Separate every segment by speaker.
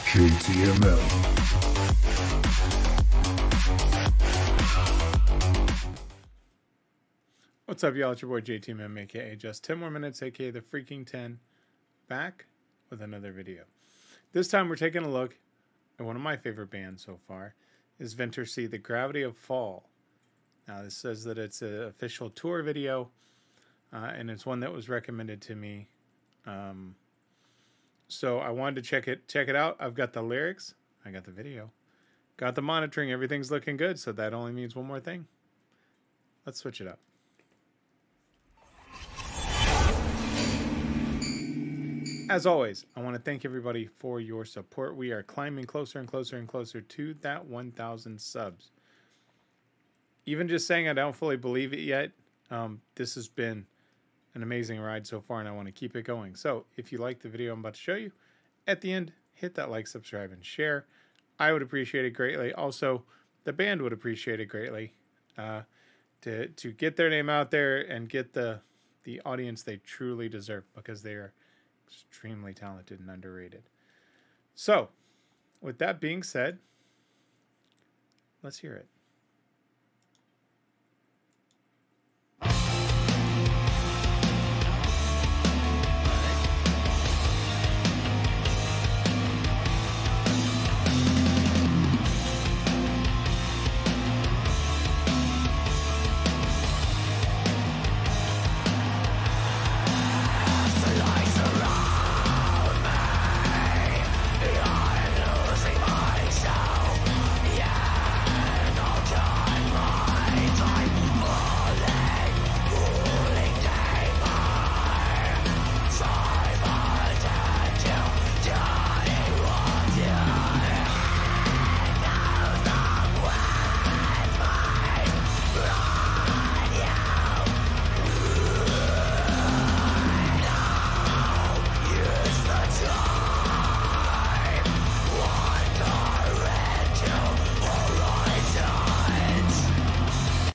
Speaker 1: JTMM.
Speaker 2: What's up, y'all? It's your boy JTMM, aka Just 10 More Minutes, aka The Freaking 10, back with another video. This time we're taking a look at one of my favorite bands so far, is Vintersea, The Gravity of Fall. Now this says that it's an official tour video, and it's one that was recommended to me. So I wanted to check it out. I've got the lyrics, I got the video, got the monitoring, everything's looking good, so that only means one more thing. Let's switch it up. As always, I want to thank everybody for your support. We are climbing closer and closer and closer to that 1,000 subs. Even just saying I don't fully believe it yet, this has been an amazing ride so far, and I want to keep it going. So if you like the video I'm about to show you, at the end, hit that like, subscribe, and share. I would appreciate it greatly. Also, the band would appreciate it greatly to get their name out there and get the audience they truly deserve, because they are extremely talented and underrated. So, with that being said, let's hear it.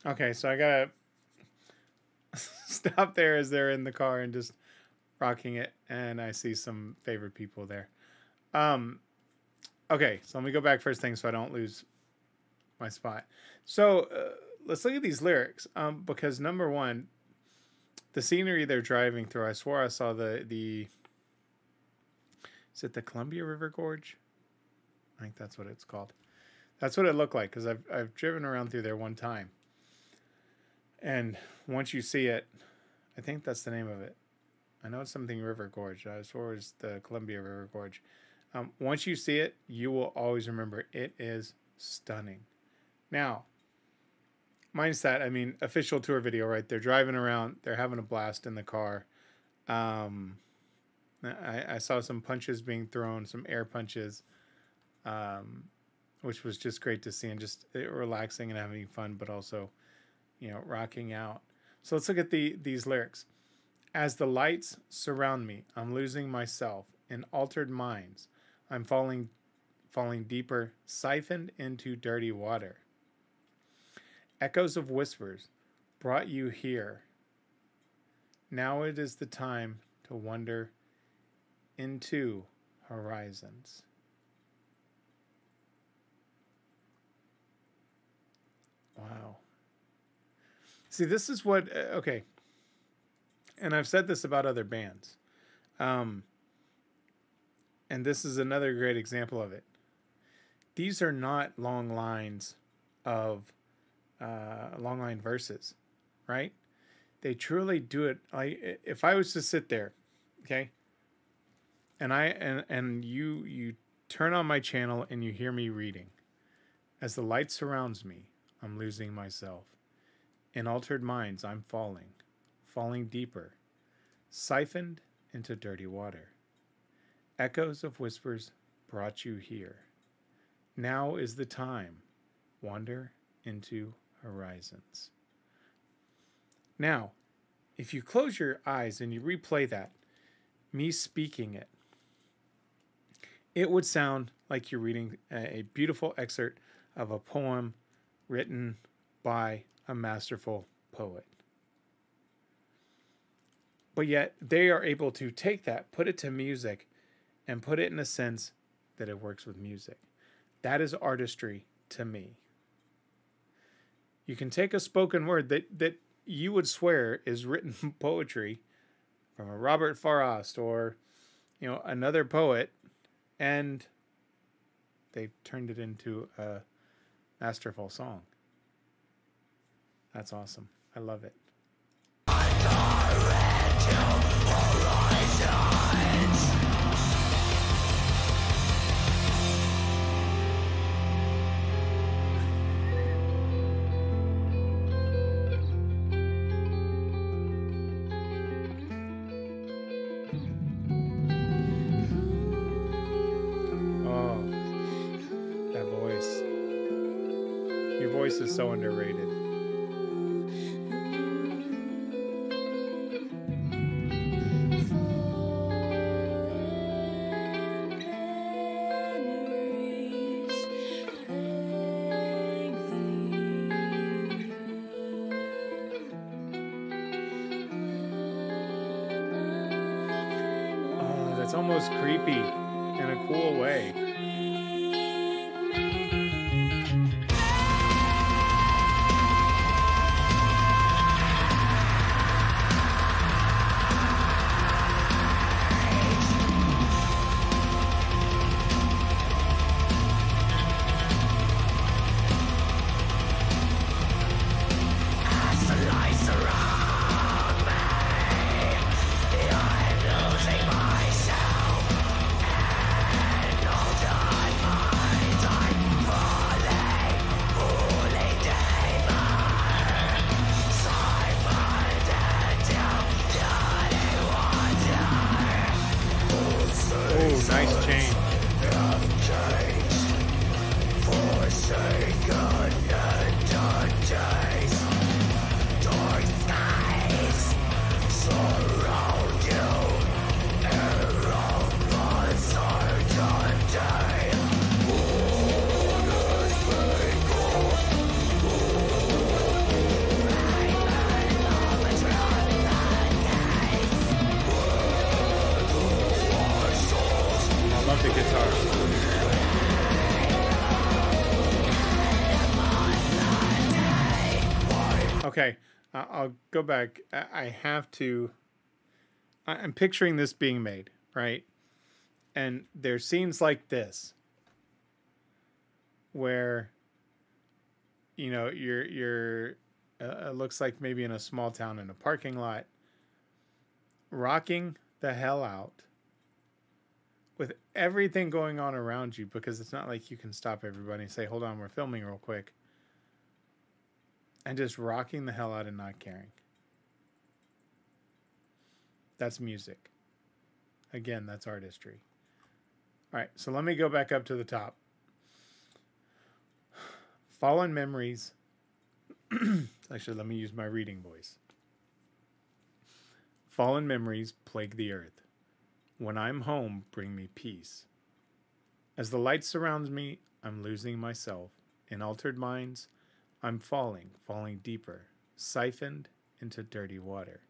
Speaker 2: Okay, so I gotta stop there as they're in the car and just rocking it, and I see some favorite people there. Okay, so let me go back first thing so I don't lose my spot. So let's look at these lyrics, because number one, the scenery they're driving through, I swore I saw is it the Columbia River Gorge? I think that's what it's called. That's what it looked like, because I've driven around through there one time. And once you see it, I think that's the name of it. I know it's something River Gorge. I swore it was the Columbia River Gorge. Once you see it, you will always remember it is stunning. Now, minus that, I mean, official tour video, right? They're driving around. They're having a blast in the car. I saw some punches being thrown, some air punches, which was just great to see, and just relaxing and having fun, but also, you know, rocking out. So let's look at these lyrics. As the lights surround me, I'm losing myself in altered minds. I'm falling deeper, siphoned into dirty water. Echoes of whispers brought you here. Now it is the time to wander into horizons. Wow. See, this is what, okay, and I've said this about other bands, and this is another great example of it. These are not long lines of, long line verses, right? They truly do it. Like, if I was to sit there, okay, and you turn on my channel and you hear me reading, as the light surrounds me, I'm losing myself. In altered minds, I'm falling deeper, siphoned into dirty water. Echoes of whispers brought you here. Now is the time. Wander into horizons. Now, if you close your eyes and you replay that, me speaking it, it would sound like you're reading a beautiful excerpt of a poem written by a masterful poet. But yet they are able to take that, put it to music, and put it in a sense that it works with music. That is artistry to me. You can take a spoken word that you would swear is written poetry from a Robert Frost or, you know, another poet, and they've turned it into a masterful song. That's awesome. I love it. Voice is so underrated. Oh, that's almost creepy in a cool way. Nice change. The guitar. Okay, I'll go back. I have to. I'm picturing this being made, right? And there's scenes like this where, you know, you're looks like maybe in a small town in a parking lot, rocking the hell out with everything going on around you, because it's not like you can stop everybody and say, hold on, we're filming real quick. And just rocking the hell out and not caring. That's music. Again, that's artistry. All right, so let me go back up to the top. Fallen memories. Actually, let me use my reading voice. Fallen memories plague the earth. When I'm home, bring me peace. As the light surrounds me, I'm losing myself. In altered minds, I'm falling deeper, siphoned into dirty water.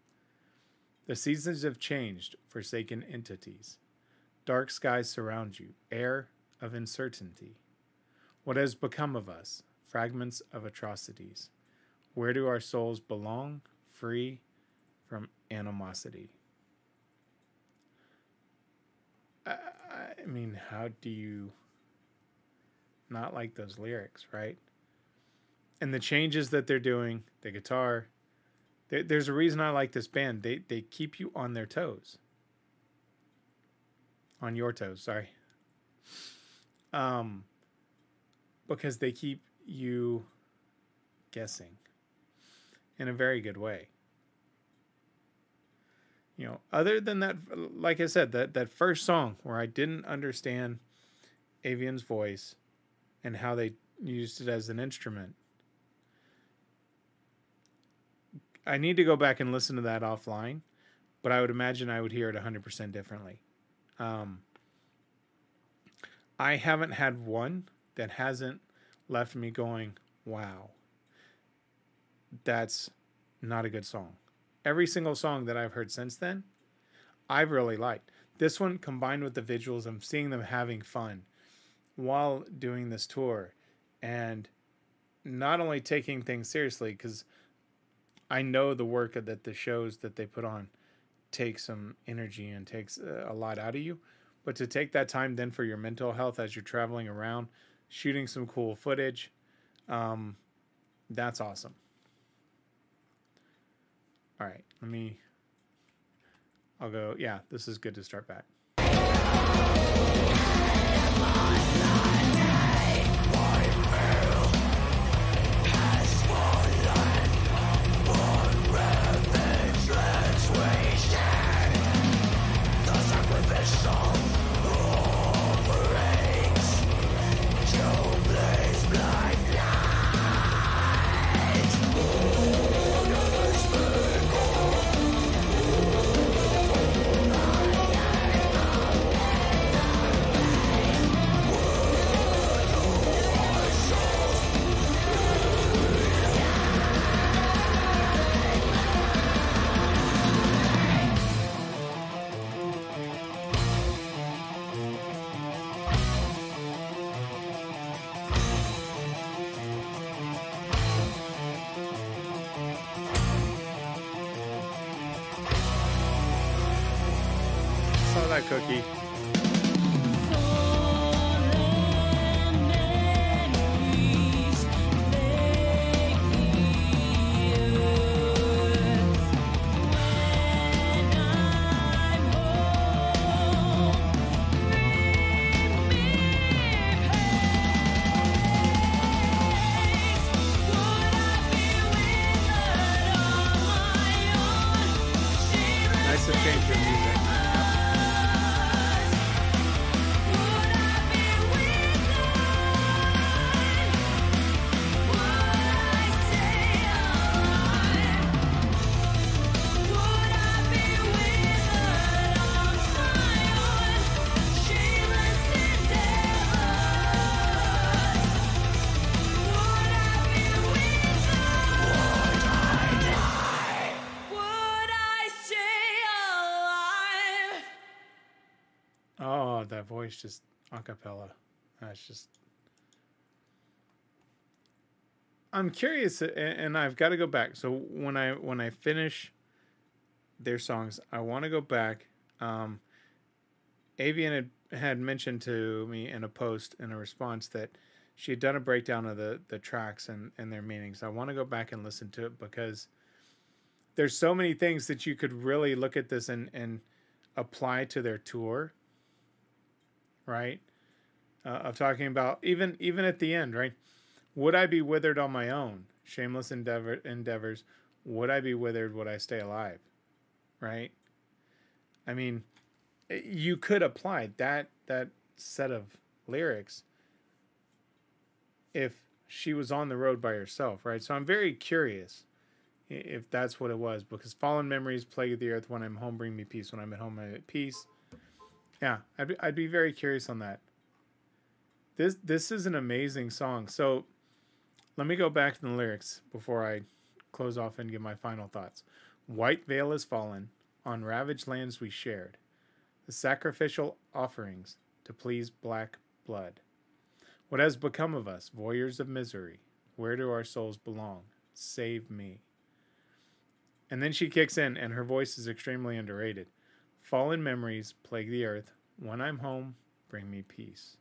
Speaker 2: The seasons have changed, forsaken entities. Dark skies surround you, air of uncertainty. What has become of us? Fragments of atrocities. Where do our souls belong? Free from animosity. I mean, how do you not like those lyrics, right? And the changes that they're doing, the guitar. There's a reason I like this band. They keep you on their toes. On your toes, sorry. Because they keep you guessing in a very good way. You know, other than that, like I said, that first song where I didn't understand Avian's voice and how they used it as an instrument, I need to go back and listen to that offline, but I would imagine I would hear it 100% differently. I haven't had one that hasn't left me going, wow, that's not a good song. Every single song that I've heard since then, I've really liked. This one, combined with the visuals, I'm seeing them having fun while doing this tour, and not only taking things seriously, because I know the work that the shows that they put on takes some energy and takes a lot out of you, but to take that time then for your mental health as you're traveling around, shooting some cool footage, that's awesome. All right, I'll go, yeah, this is good to start back. Saw that cookie. Nice to change your music. Oh, that voice just a cappella. That's just. I'm curious, and I've got to go back. So when I finish their songs, I want to go back. Avian had mentioned to me in a post in a response that she had done a breakdown of the tracks and their meanings. I want to go back and listen to it because there's so many things that you could really look at this and apply to their tour. Right? Of talking about even at the end, right? Would I be withered on my own? Shameless endeavors. Would I be withered? Would I stay alive? Right? I mean, you could apply that set of lyrics if she was on the road by herself, right? So I'm very curious if that's what it was, because fallen memories plague the earth. When I'm home, bring me peace. When I'm at home, I'm at peace. Yeah, I'd be very curious on that. This is an amazing song. So let me go back to the lyrics before I close off and give my final thoughts. White veil is fallen, on ravaged lands we shared, the sacrificial offerings to please black blood. What has become of us, voyeurs of misery? Where do our souls belong? Save me. And then she kicks in, and her voice is extremely underrated. Fallen memories plague the earth. When I'm home, bring me peace.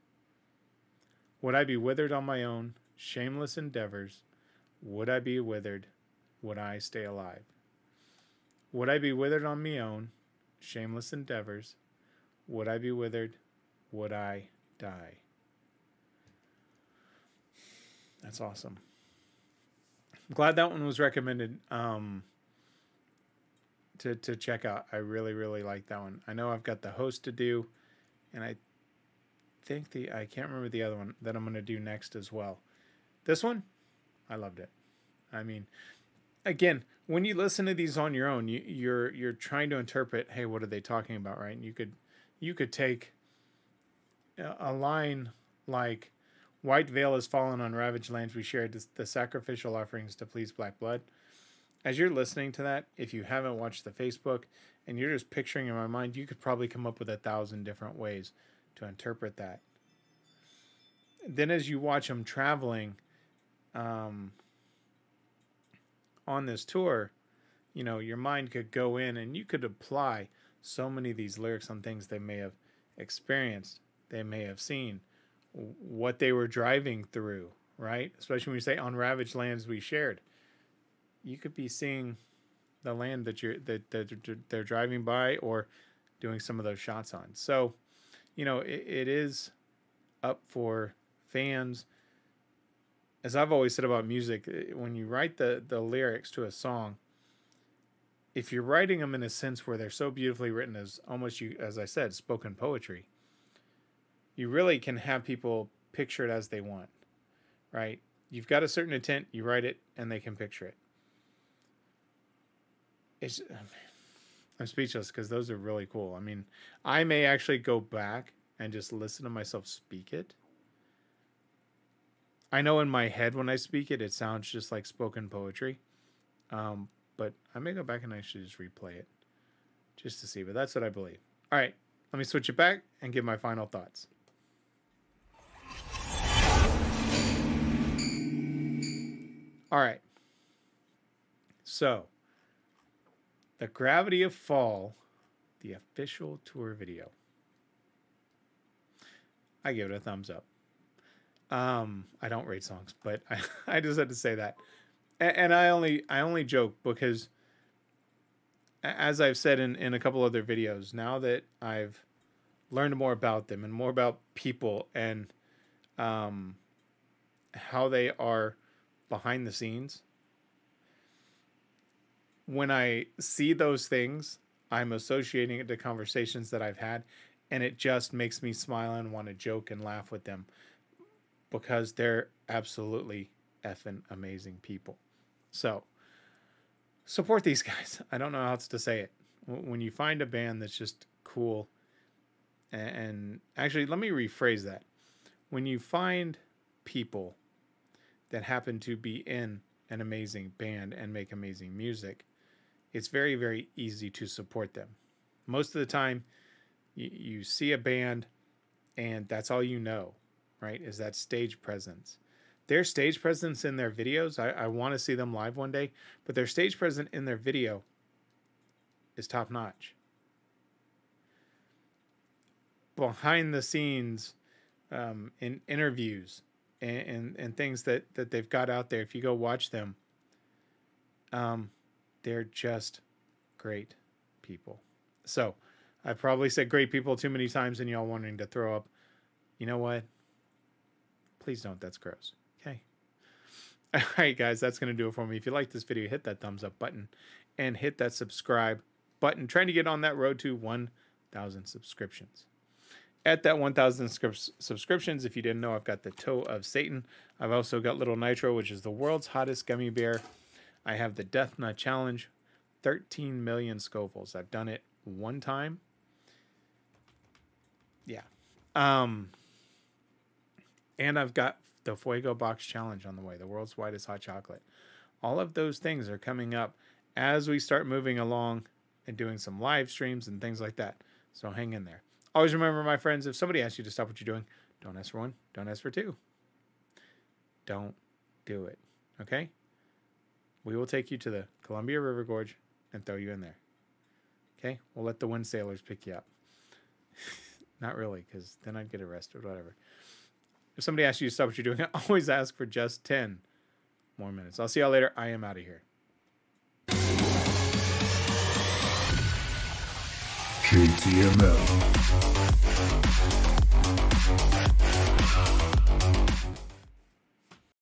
Speaker 2: Would I be withered on my own? Shameless endeavors. Would I be withered? Would I stay alive? Would I be withered on me own? Shameless endeavors. Would I be withered? Would I die? That's awesome. I'm glad that one was recommended. To check out. I really like that one. I know I've got the host to do, and I think I can't remember the other one that I'm going to do next as well. This one, I loved it. I mean, again, when you listen to these on your own, you're trying to interpret, hey, what are they talking about, right? And you could take a line like, white veil has fallen on ravaged lands we shared, the sacrificial offerings to please black blood. As you're listening to that, if you haven't watched the Facebook and you're just picturing in my mind, you could probably come up with 1,000 different ways to interpret that. then as you watch them traveling on this tour, you know, your mind could go in and you could apply so many of these lyrics on things they may have experienced, they may have seen, what they were driving through, right? Especially when you say on ravaged lands we shared. You could be seeing the land that they're driving by or doing some of those shots on. So, you know, it is up for fans. As I've always said about music, when you write the lyrics to a song, if you're writing them in a sense where they're so beautifully written as almost, you, as I said, spoken poetry, you really can have people picture it as they want, right? You've got a certain intent, you write it, and they can picture it. I'm speechless because those are really cool. I mean, I may actually go back and just listen to myself speak it. I know in my head when I speak it, it sounds just like spoken poetry. But I may go back and actually just replay it just to see. But that's what I believe. All right, let me switch it back and give my final thoughts. All right. So, The Gravity of Fall, the official tour video. I give it a thumbs up. I don't rate songs, but I just had to say that. And I only joke because, as I've said in a couple other videos, now that I've learned more about them and more about people and how they are behind the scenes, when I see those things, I'm associating it to conversations that I've had, and it just makes me smile and want to joke and laugh with them because they're absolutely effing amazing people. So, support these guys. I don't know how else to say it. When you find a band that's just cool, and actually, let me rephrase that. When you find people that happen to be in an amazing band and make amazing music, it's very, very easy to support them. Most of the time, you see a band and that's all you know, right? Is that stage presence. Their stage presence in their videos, I want to see them live one day, but their stage presence in their video is top notch. Behind the scenes, in interviews and things that they've got out there, if you go watch them, they're just great people. So I've probably said great people too many times and y'all wanting to throw up. You know what? Please don't. That's gross. Okay. All right, guys, that's going to do it for me. If you like this video, hit that thumbs up button and hit that subscribe button. Trying to get on that road to 1,000 subscriptions. At that 1,000 subscriptions, if you didn't know, I've got the Toe of Satan. I've also got Little Nitro, which is the world's hottest gummy bear. I have the Death Nut Challenge, 13 million Scovilles. I've done it one time. Yeah. And I've got the Fuego Box Challenge on the way, the world's whitest hot chocolate. All of those things are coming up as we start moving along and doing some live streams and things like that. So hang in there. Always remember, my friends, if somebody asks you to stop what you're doing, don't ask for one, don't ask for two. Don't do it, okay? We will take you to the Columbia River Gorge and throw you in there. Okay? We'll let the wind sailors pick you up. Not really, because then I'd get arrested, whatever. If somebody asks you to stop what you're doing, always ask for just 10 more minutes. I'll see y'all later. I am out of here.
Speaker 1: JTMM.